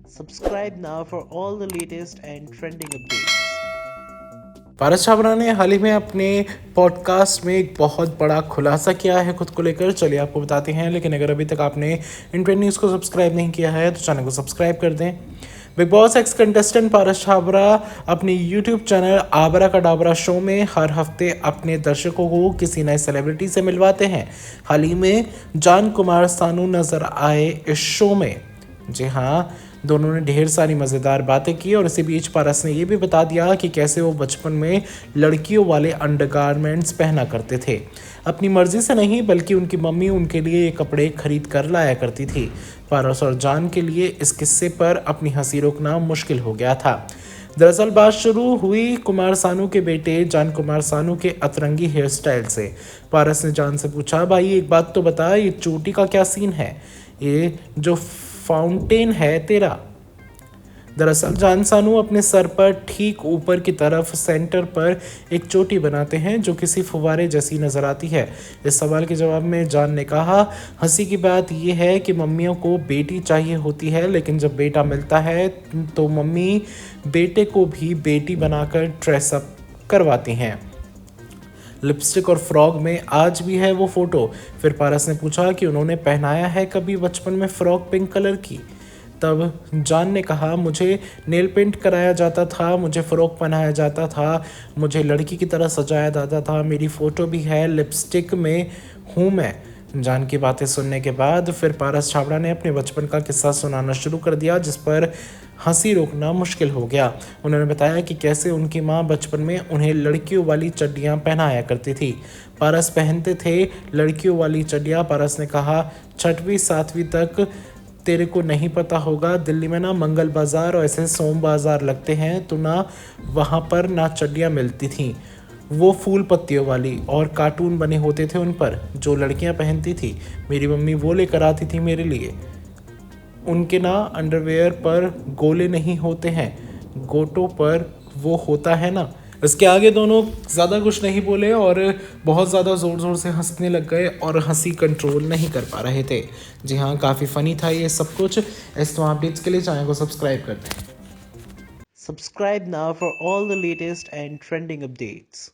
Subscribe now for all the latest and trending updates. Paras Chhabra ने हाल ही में अपने पॉडकास्ट में एक बहुत बड़ा खुलासा किया है खुद को लेकर। चलिए आपको बताते हैं, लेकिन अगर अभी तक आपने इन ट्रेंड न्यूज़ को सब्सक्राइब नहीं किया है तो चैनल को सब्सक्राइब कर दें। Big boss ex contestant Paras Chhabra अपने यूट्यूब चैनल आबरा का डाबरा शो में हर हफ्ते अपने दर्शकों को किसी नए सेलिब्रिटी से मिलवाते हैं। हाल ही में जान कुमार सानू नजर आए इस शो में। जी हाँ, दोनों ने ढेर सारी मज़ेदार बातें की और इसी बीच पारस ने ये भी बता दिया कि कैसे वो बचपन में लड़कियों वाले अंडरगारमेंट्स पहना करते थे। अपनी मर्जी से नहीं, बल्कि उनकी मम्मी उनके लिए ये कपड़े खरीद कर लाया करती थी। पारस और जान के लिए इस किस्से पर अपनी हंसी रोकना मुश्किल हो गया था। दरअसल बात शुरू हुई कुमार सानू के बेटे जान कुमार सानू के अतरंगी हेयर स्टाइल से। पारस ने जान से पूछा, भाई एक बात तो बता, ये चोटी का क्या सीन है? ये जो फाउंटेन है तेरा? दरअसल जान सानू अपने सर पर ठीक ऊपर की तरफ सेंटर पर एक चोटी बनाते हैं जो किसी फुवारे जैसी नजर आती है। इस सवाल के जवाब में जान ने कहा, हंसी की बात यह है कि मम्मियों को बेटी चाहिए होती है, लेकिन जब बेटा मिलता है तो मम्मी बेटे को भी बेटी बनाकर ड्रेसअप करवाती हैं। लिपस्टिक और फ्रॉक में आज भी है वो फोटो। फिर पारस ने पूछा कि उन्होंने पहनाया है कभी बचपन में फ्रॉक पिंक कलर की? तब जान ने कहा, मुझे नेल पेंट कराया जाता था, मुझे फ़्रॉक पहनाया जाता था, मुझे लड़की की तरह सजाया जाता था, मेरी फ़ोटो भी है, लिपस्टिक में हूँ मैं। जान की बातें सुनने के बाद फिर पारस छाबड़ा ने अपने बचपन का किस्सा सुनाना शुरू कर दिया, जिस पर हंसी रोकना मुश्किल हो गया। उन्होंने बताया कि कैसे उनकी माँ बचपन में उन्हें लड़कियों वाली चड्डियाँ पहनाया करती थी। पारस पहनते थे लड़कियों वाली चड्डियाँ। पारस ने कहा, 6वीं 7वीं तक तेरे को नहीं पता होगा, दिल्ली में ना मंगल बाज़ार और ऐसे सोम बाज़ार लगते हैं, तो ना वहाँ पर ना चड्डियाँ मिलती थीं, वो फूल पत्तियों वाली, और कार्टून बने होते थे उन पर जो लड़कियाँ पहनती थी। मेरी मम्मी वो लेकर आती थी मेरे लिए। उनके ना अंडरवेयर पर गोले नहीं होते हैं, गोटों पर वो होता है ना। इसके आगे दोनों ज़्यादा कुछ नहीं बोले और बहुत ज़्यादा ज़ोर ज़ोर से हंसने लग गए और हंसी कंट्रोल नहीं कर पा रहे थे। जी हाँ, काफ़ी फ़नी था ये सब कुछ। इस तो अपडेट्स के लिए चैनल को सब्सक्राइब कर दें। Subscribe now for all the latest and trending updates.